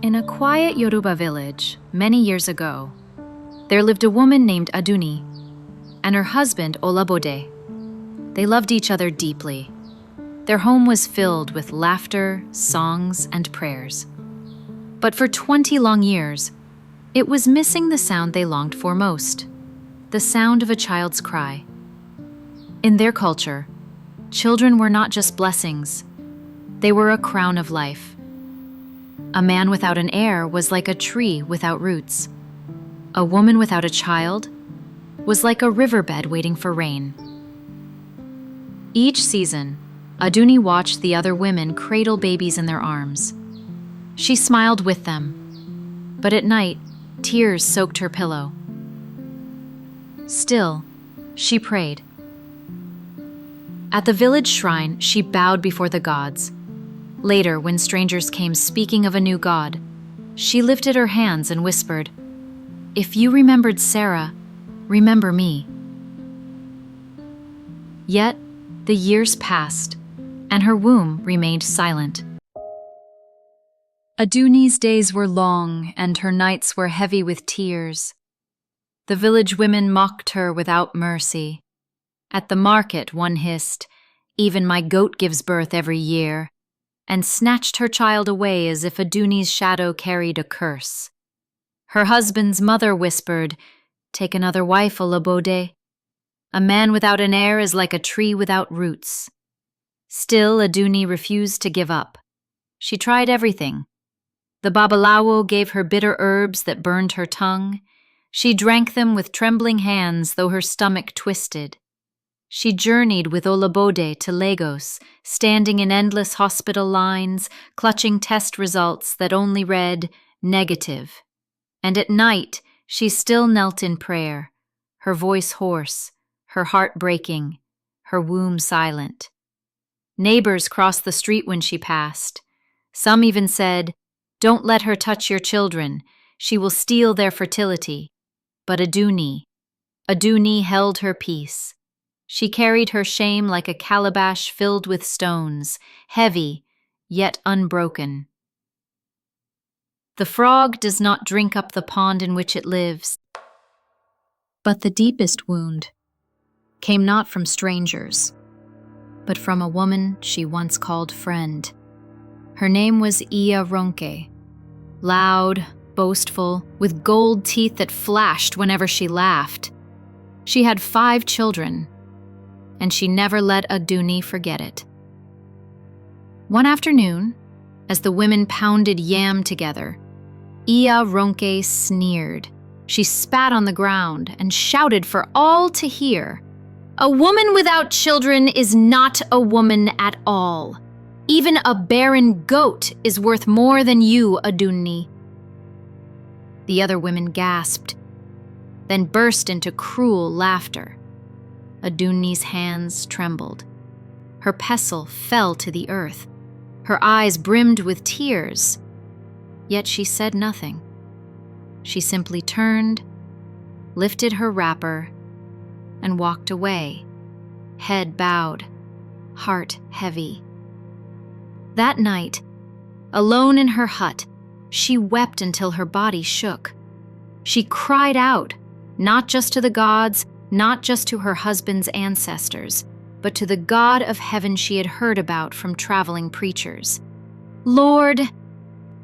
In a quiet Yoruba village, many years ago, there lived a woman named Adunni and her husband Olabode. They loved each other deeply. Their home was filled with laughter, songs, and prayers. But for 20 long years, it was missing the sound they longed for most, the sound of a child's cry. In their culture, children were not just blessings, they were a crown of life. A man without an heir was like a tree without roots. A woman without a child was like a riverbed waiting for rain. Each season, Adunni watched the other women cradle babies in their arms. She smiled with them, but at night, tears soaked her pillow. Still, she prayed. At the village shrine, she bowed before the gods. Later, when strangers came speaking of a new god, she lifted her hands and whispered, "If you remembered Sarah, remember me." Yet, the years passed, and her womb remained silent. Adunni's days were long, and her nights were heavy with tears. The village women mocked her without mercy. At the market, one hissed, "Even my goat gives birth every year," and snatched her child away as if Adunni's shadow carried a curse. Her husband's mother whispered, "Take another wife, Olabode. A man without an heir is like a tree without roots." Still, Adunni refused to give up. She tried everything. The babalawo gave her bitter herbs that burned her tongue. She drank them with trembling hands, though her stomach twisted. She journeyed with Olabode to Lagos, standing in endless hospital lines, clutching test results that only read negative. And at night, she still knelt in prayer, her voice hoarse, her heart breaking, her womb silent. Neighbors crossed the street when she passed. Some even said, "Don't let her touch your children. She will steal their fertility." But Adunni held her peace. She carried her shame like a calabash filled with stones, heavy, yet unbroken. The frog does not drink up the pond in which it lives. But the deepest wound came not from strangers, but from a woman she once called friend. Her name was Iya Ronke, loud, boastful, with gold teeth that flashed whenever she laughed. She had 5 children, and she never let Adunni forget it. One afternoon, as the women pounded yam together, Iya Ronke sneered. She spat on the ground and shouted for all to hear, "A woman without children is not a woman at all. Even a barren goat is worth more than you, Adunni." The other women gasped, then burst into cruel laughter. Adunni's hands trembled. Her pestle fell to the earth. Her eyes brimmed with tears. Yet she said nothing. She simply turned, lifted her wrapper, and walked away, head bowed, heart heavy. That night, alone in her hut, she wept until her body shook. She cried out, not just to the gods, not just to her husband's ancestors, but to the God of heaven she had heard about from traveling preachers. "Lord,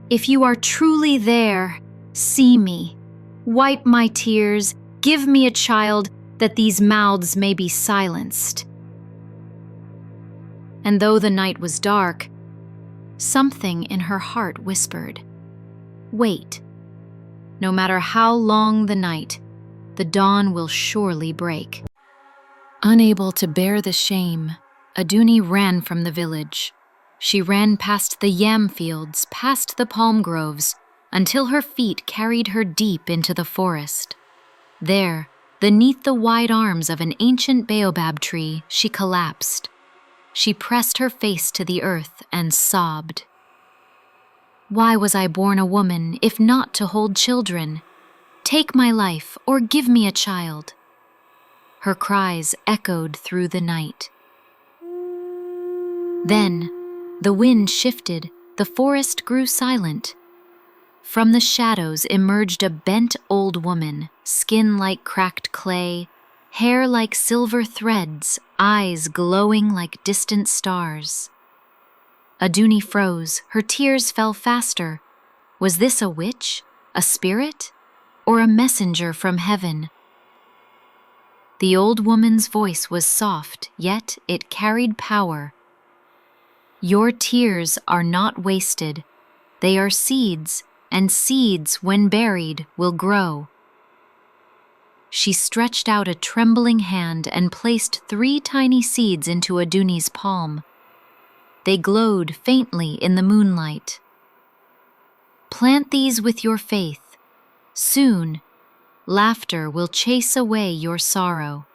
if you are truly there, see me. Wipe my tears, give me a child, that these mouths may be silenced." And though the night was dark, something in her heart whispered, "Wait. No matter how long the night, the dawn will surely break." Unable to bear the shame, Adunni ran from the village. She ran past the yam fields, past the palm groves, until her feet carried her deep into the forest. There, beneath the wide arms of an ancient baobab tree, she collapsed. She pressed her face to the earth and sobbed. "Why was I born a woman, if not to hold children? Take my life, or give me a child." Her cries echoed through the night. Then, the wind shifted, the forest grew silent. From the shadows emerged a bent old woman, skin like cracked clay, hair like silver threads, eyes glowing like distant stars. Adunni froze, her tears fell faster. Was this a witch, a spirit, or a messenger from heaven? The old woman's voice was soft, yet it carried power. Your tears are not wasted. They are seeds, and seeds, when buried, will grow. She stretched out a trembling hand and placed 3 tiny seeds into Adunni's palm. They glowed faintly in the moonlight. Plant these with your faith. Soon, laughter will chase away your sorrow.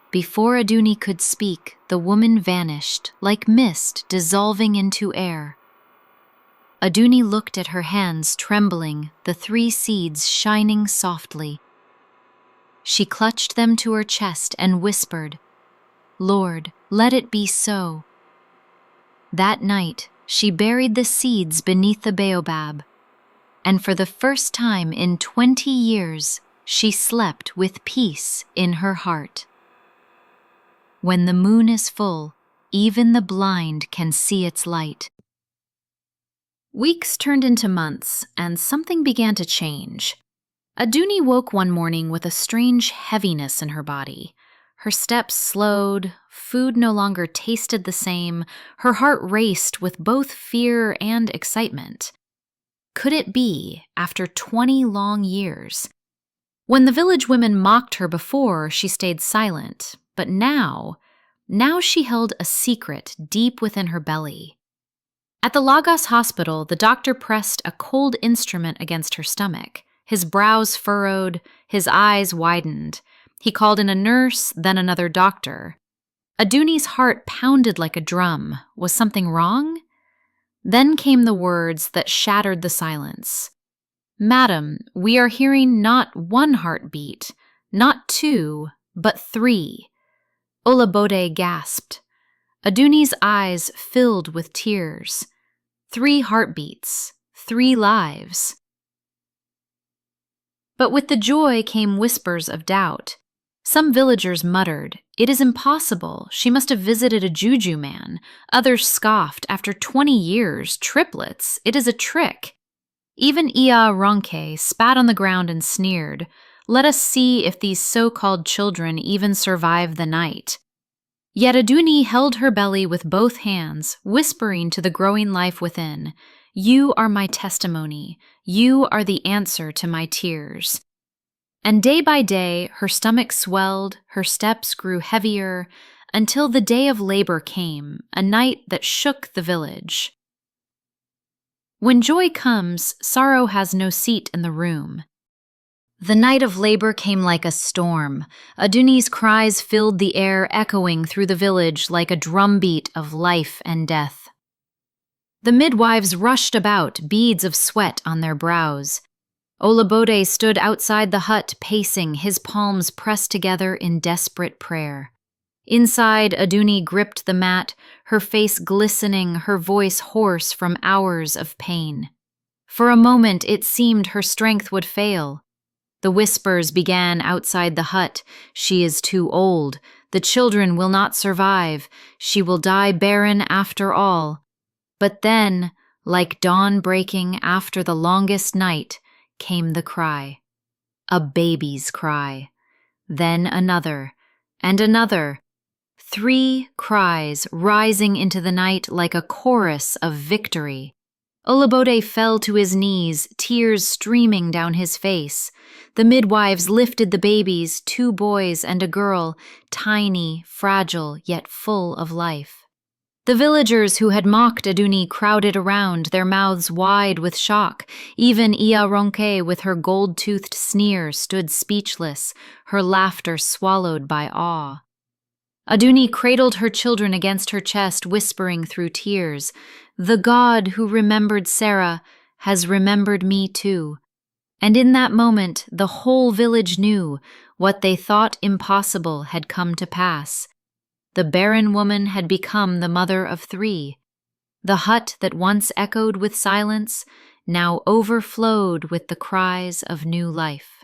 Before Adunni could speak, the woman vanished, like mist dissolving into air. Adunni looked at her hands trembling, the 3 seeds shining softly. She clutched them to her chest and whispered, "Lord, let it be so." That night, she buried the seeds beneath the baobab, and for the first time in 20 years, she slept with peace in her heart. When the moon is full, even the blind can see its light. Weeks turned into months, and something began to change. Adunni woke one morning with a strange heaviness in her body. Her steps slowed, food no longer tasted the same, her heart raced with both fear and excitement. Could it be, after 20 long years? When the village women mocked her before, she stayed silent, but now she held a secret deep within her belly. At the Lagos hospital, the doctor pressed a cold instrument against her stomach. His brows furrowed, his eyes widened. He called in a nurse, then another doctor. Adunni's heart pounded like a drum. Was something wrong? Then came the words that shattered the silence. "Madam, we are hearing not 1 heartbeat, not 2, but 3. Olabode gasped. Adunni's eyes filled with tears. 3 heartbeats, 3 lives. But with the joy came whispers of doubt. Some villagers muttered, "It is impossible. She must have visited a juju man." Others scoffed, "After 20 years, triplets, it is a trick." Even Iya Ronke spat on the ground and sneered, "Let us see if these so-called children even survive the night." Yet Adunni held her belly with both hands, whispering to the growing life within, "You are my testimony. You are the answer to my tears." And day by day, her stomach swelled, her steps grew heavier, until the day of labor came, a night that shook the village. When joy comes, sorrow has no seat in the room. The night of labor came like a storm. Adunni's cries filled the air, echoing through the village like a drumbeat of life and death. The midwives rushed about, beads of sweat on their brows. Olabode stood outside the hut, pacing, his palms pressed together in desperate prayer. Inside, Adunni gripped the mat, her face glistening, her voice hoarse from hours of pain. For a moment, it seemed her strength would fail. The whispers began outside the hut. "She is too old. The children will not survive. She will die barren after all." But then, like dawn breaking after the longest night, came the cry. A baby's cry. Then another, and another. 3 cries rising into the night like a chorus of victory. Olabode fell to his knees, tears streaming down his face. The midwives lifted the babies, 2 boys and a girl, tiny, fragile, yet full of life. The villagers who had mocked Adunni crowded around, their mouths wide with shock. Even Iya Ronke, with her gold-toothed sneer, stood speechless, her laughter swallowed by awe. Adunni cradled her children against her chest, whispering through tears, "The God who remembered Sarah has remembered me too." And in that moment, the whole village knew what they thought impossible had come to pass. The barren woman had become the mother of 3. The hut that once echoed with silence now overflowed with the cries of new life.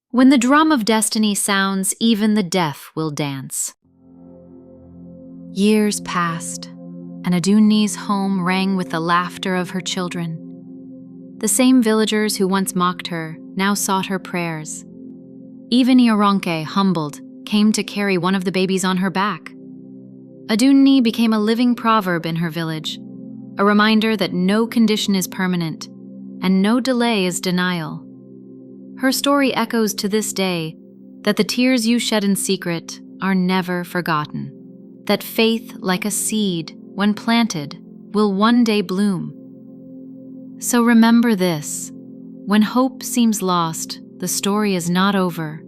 When the drum of destiny sounds, even the deaf will dance. Years passed, and Adunni's home rang with the laughter of her children. The same villagers who once mocked her now sought her prayers. Even Ioronke, humbled, came to carry one of the babies on her back. Adunni became a living proverb in her village, a reminder that no condition is permanent and no delay is denial. Her story echoes to this day that the tears you shed in secret are never forgotten, that faith, like a seed, when planted, will one day bloom. So remember this: when hope seems lost, the story is not over,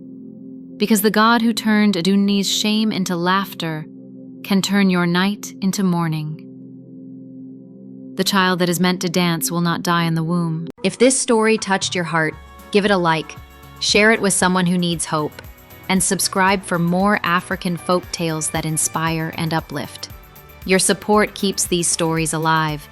because the God who turned Adunni's shame into laughter can turn your night into morning. The child that is meant to dance will not die in the womb. If this story touched your heart, give it a like, share it with someone who needs hope, and subscribe for more African folk tales that inspire and uplift. Your support keeps these stories alive,